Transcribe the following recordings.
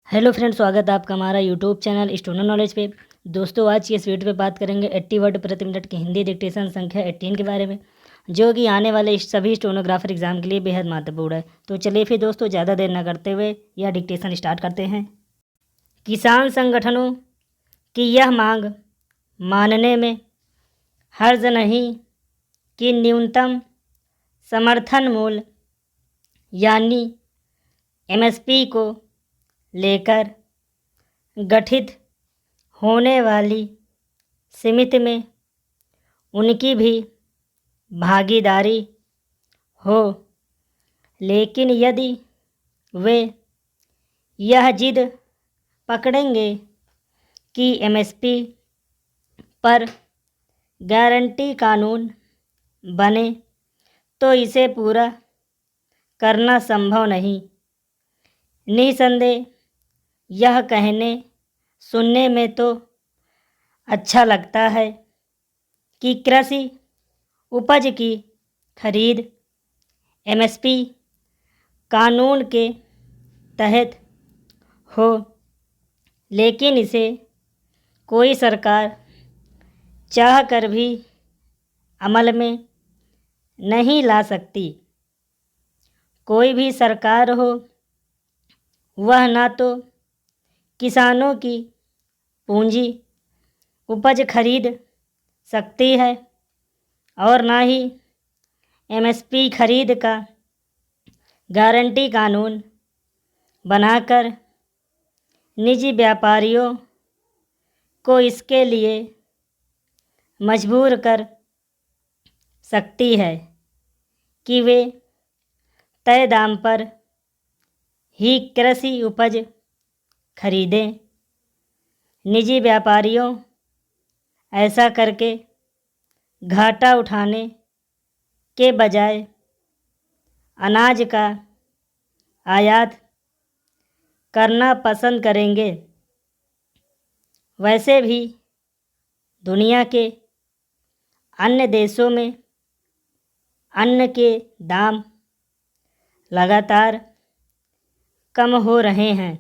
Hello friends, स्वागत है आपका हमारा यूट्यूब चैनल स्टूडेंट नॉलेज पे। दोस्तों, आज की इस वीडियो पे बात करेंगे 80 वर्ड प्रति मिनट की हिंदी डिक्टेशन संख्या 18 के बारे में, जो कि आने वाले सभी स्टेनोग्राफर एग्जाम के लिए बेहद महत्वपूर्ण है। तो चलिए फिर दोस्तों, ज़्यादा देर न करते हुए यह डिक्टेशन स्टार्ट करते हैं। किसान संगठनों की यह मांग मानने में हर्ज नहीं कि न्यूनतम समर्थन मूल्य यानी MSP को लेकर गठित होने वाली समिति में उनकी भी भागीदारी हो, लेकिन यदि वे यह जिद पकड़ेंगे कि MSP पर गारंटी कानून बने तो इसे पूरा करना संभव नहीं। निसंदेह यह कहने सुनने में तो अच्छा लगता है कि कृषि उपज की खरीद MSP कानून के तहत हो, लेकिन इसे कोई सरकार चाह कर भी अमल में नहीं ला सकती। कोई भी सरकार हो, वह ना तो किसानों की पूंजी उपज खरीद सकती है और ना ही MSP खरीद का गारंटी कानून बनाकर निजी व्यापारियों को इसके लिए मजबूर कर सकती है कि वे तय दाम पर ही कृषि उपज खरीदें। निजी व्यापारियों ऐसा करके घाटा उठाने के बजाय अनाज का आयात करना पसंद करेंगे। वैसे भी दुनिया के अन्य देशों में अन्न के दाम लगातार कम हो रहे हैं।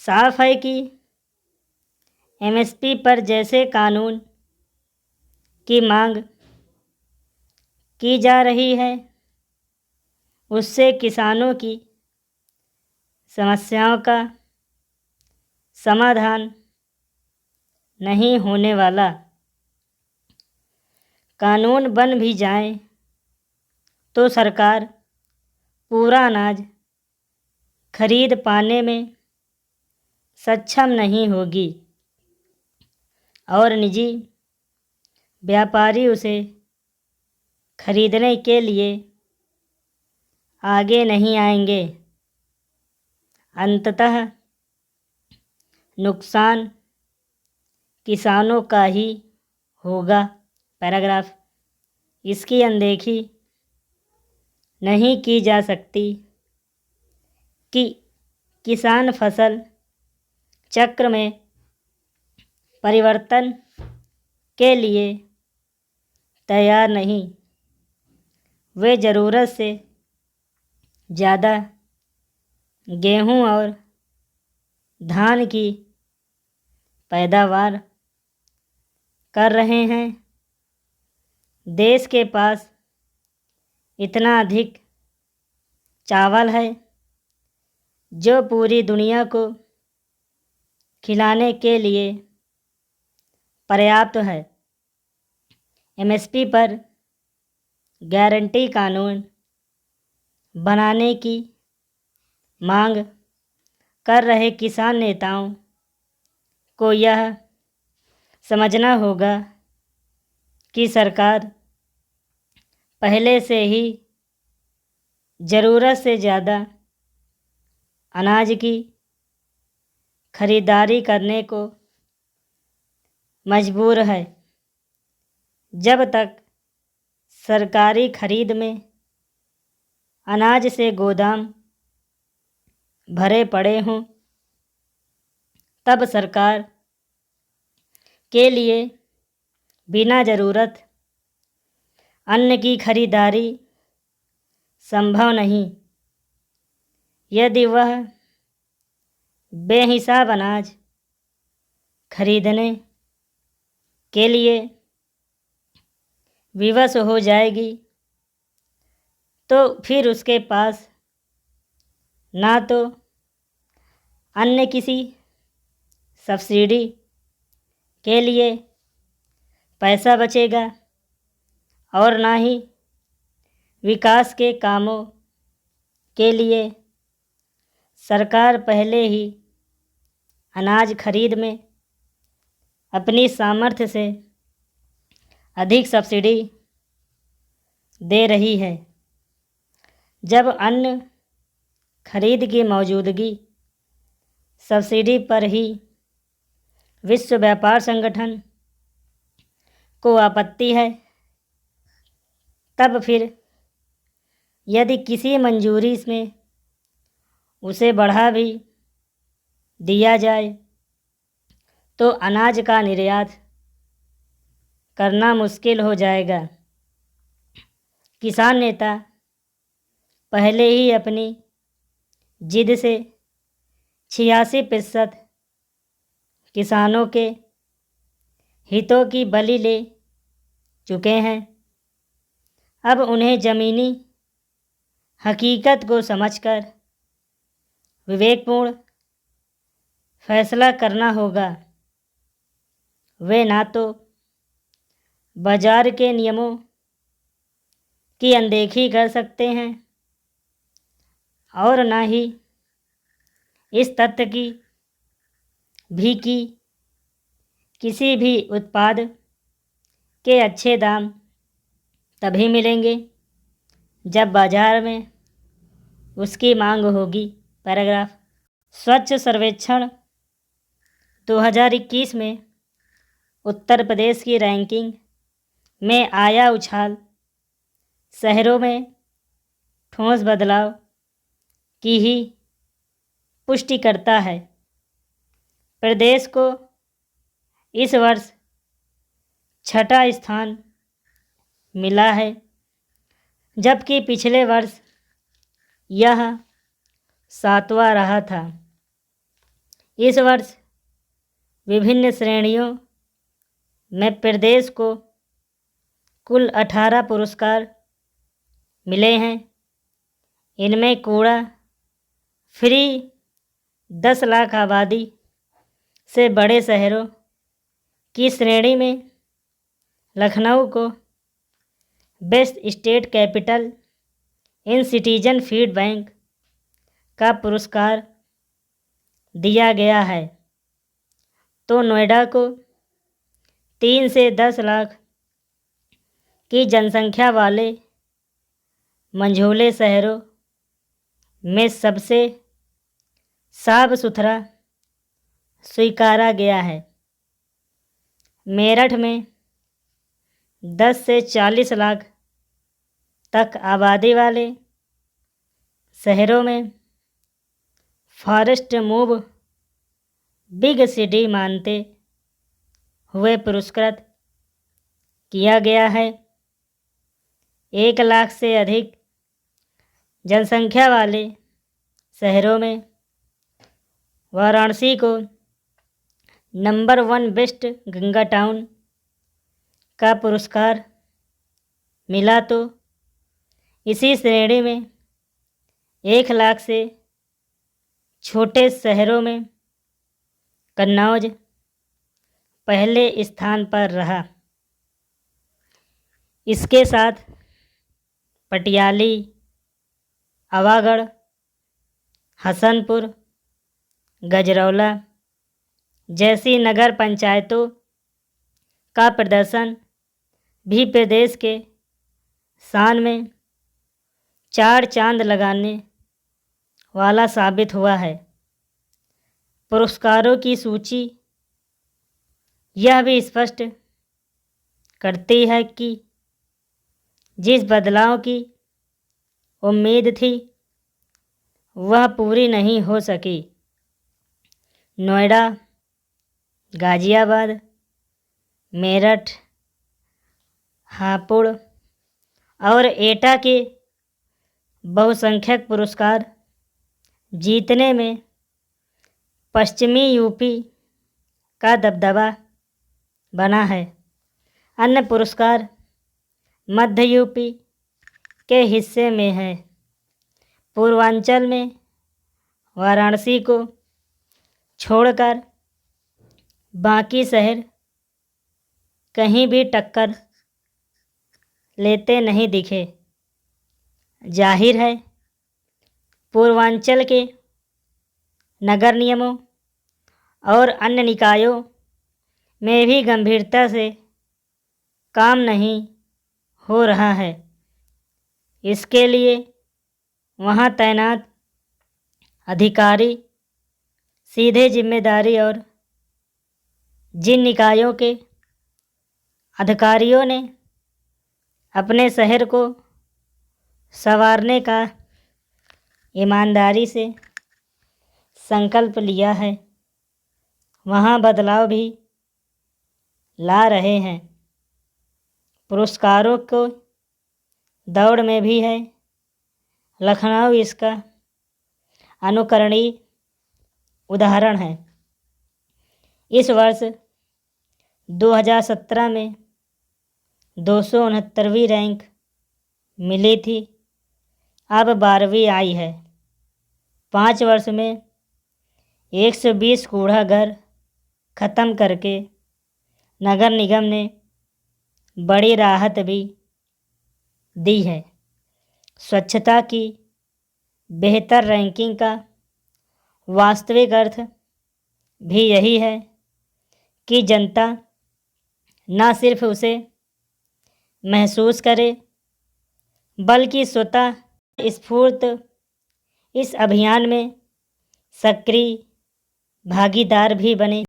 साफ है कि MSP पर जैसे कानून की मांग की जा रही है, उससे किसानों की समस्याओं का समाधान नहीं होने वाला। कानून बन भी जाए तो सरकार पूरा अनाज खरीद पाने में सक्षम नहीं होगी और निजी व्यापारी उसे खरीदने के लिए आगे नहीं आएंगे। अंततः नुकसान किसानों का ही होगा। पैराग्राफ। इसकी अनदेखी नहीं की जा सकती कि किसान फसल चक्र में परिवर्तन के लिए तैयार नहीं। वे ज़रूरत से ज़्यादा गेहूं और धान की पैदावार कर रहे हैं। देश के पास इतना अधिक चावल है जो पूरी दुनिया को खिलाने के लिए पर्याप्त है। MSP पर गारंटी कानून बनाने की मांग कर रहे किसान नेताओं को यह समझना होगा कि सरकार पहले से ही ज़रूरत से ज़्यादा अनाज की खरीदारी करने को मजबूर है। जब तक सरकारी खरीद में अनाज से गोदाम भरे पड़े हों, तब सरकार के लिए बिना ज़रूरत अन्न की खरीदारी संभव नहीं। यदि वह बेहिसाब अनाज खरीदने के लिए विवश हो जाएगी तो फिर उसके पास ना तो अन्य किसी सब्सिडी के लिए पैसा बचेगा और ना ही विकास के कामों के लिए सरकार पहले ही अनाज खरीद में अपनी सामर्थ्य से अधिक सब्सिडी दे रही है। जब अन्न खरीद की मौजूदगी सब्सिडी पर ही विश्व व्यापार संगठन को आपत्ति है, तब फिर यदि किसी मंजूरी में उसे बढ़ा भी दिया जाए तो अनाज का निर्यात करना मुश्किल हो जाएगा। किसान नेता पहले ही अपनी जिद से 86% किसानों के हितों की बलि ले चुके हैं। अब उन्हें ज़मीनी हकीकत को समझकर विवेकपूर्ण फैसला करना होगा। वे ना तो बाजार के नियमों की अनदेखी कर सकते हैं और ना ही इस तथ्य की भी कि किसी भी उत्पाद के अच्छे दाम तभी मिलेंगे जब बाजार में उसकी मांग होगी। पैराग्राफ। स्वच्छ सर्वेक्षण 2021 में उत्तर प्रदेश की रैंकिंग में आया उछाल शहरों में ठोस बदलाव की ही पुष्टि करता है। प्रदेश को इस वर्ष 6ठा स्थान मिला है, जबकि पिछले वर्ष यह 7वां रहा था। इस वर्ष विभिन्न श्रेणियों में प्रदेश को कुल 18 पुरस्कार मिले हैं। इनमें कूड़ा फ्री 10 लाख आबादी से बड़े शहरों की श्रेणी में लखनऊ को best state capital in citizen feed bank का पुरस्कार दिया गया है, तो नोएडा को 3 से 10 लाख की जनसंख्या वाले मंझोले शहरों में सबसे साफ सुथरा स्वीकारा गया है। मेरठ में 10 से 40 लाख तक आबादी वाले शहरों में फॉरेस्ट मूव बिग सिटी मानते हुए पुरस्कृत किया गया है। 1 लाख से अधिक जनसंख्या वाले शहरों में वाराणसी को नंबर 1 बेस्ट गंगा टाउन का पुरस्कार मिला, तो इसी श्रेणी में 1 लाख से छोटे शहरों में कन्नौज पहले स्थान पर रहा। इसके साथ पटियाली, आवागढ़, हसनपुर, गजरौला जैसी नगर पंचायतों का प्रदर्शन भी प्रदेश के शान में 4 चांद लगाने वाला साबित हुआ है। पुरस्कारों की सूची यह भी स्पष्ट करती है कि जिस बदलाव की उम्मीद थी वह पूरी नहीं हो सकी। नोएडा, गाजियाबाद, मेरठ, हापुड़ और एटा के बहुसंख्यक पुरस्कार जीतने में पश्चिमी यूपी का दबदबा बना है। अन्य पुरस्कार मध्य यूपी के हिस्से में है। पूर्वांचल में वाराणसी को छोड़कर बाकी शहर कहीं भी टक्कर लेते नहीं दिखे। जाहिर है पूर्वांचल के नगर निगमों और अन्य निकायों में भी गंभीरता से काम नहीं हो रहा है। इसके लिए वहाँ तैनात अधिकारी सीधे जिम्मेदारी और जिन निकायों के अधिकारियों ने अपने शहर को संवारने का ईमानदारी से संकल्प लिया है, वहाँ बदलाव भी ला रहे हैं। पुरस्कारों को दौड़ में भी है। लखनऊ इसका अनुकरणीय उदाहरण है। इस वर्ष 2017 में 269वीं रैंक मिली थी, अब 12वीं आई है। 5 वर्ष में 120 कूड़ा घर ख़त्म करके नगर निगम ने बड़ी राहत भी दी है। स्वच्छता की बेहतर रैंकिंग का वास्तविक अर्थ भी यही है कि जनता न सिर्फ उसे महसूस करे बल्कि स्वतः स्फूर्त इस अभियान में सक्रिय भागीदार भी बने।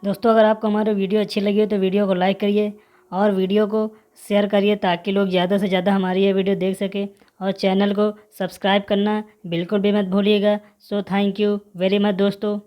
दोस्तों, अगर आपको हमारी वीडियो अच्छी लगी हो तो वीडियो को लाइक करिए और वीडियो को शेयर करिए ताकि लोग ज़्यादा से ज़्यादा हमारी ये वीडियो देख सकें, और चैनल को सब्सक्राइब करना बिल्कुल भी मत भूलिएगा। So thank you very much दोस्तों।